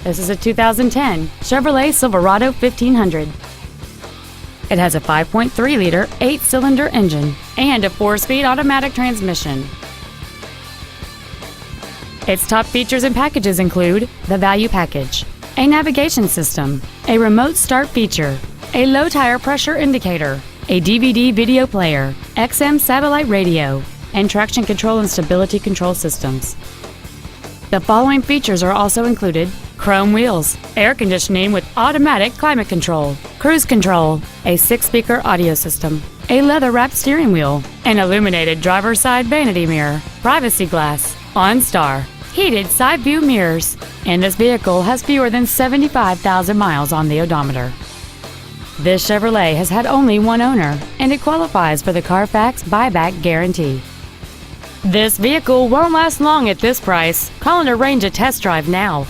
This is a 2010 Chevrolet Silverado 1500. It has a 5.3-liter 8-cylinder engine and a 4-speed automatic transmission. Its top features and packages include the Value Package, a navigation system, a remote start feature, a low tire pressure indicator, a DVD video player, XM satellite radio, and traction control and stability control systems. The following features are also included: chrome wheels, air conditioning with automatic climate control, cruise control, a 6-speaker audio system, a leather-wrapped steering wheel, an illuminated driver's side vanity mirror, privacy glass, OnStar, heated side view mirrors, and this vehicle has fewer than 75,000 miles on the odometer. This Chevrolet has had only one owner, and it qualifies for the Carfax buyback guarantee. This vehicle won't last long at this price. Call and arrange a test drive now.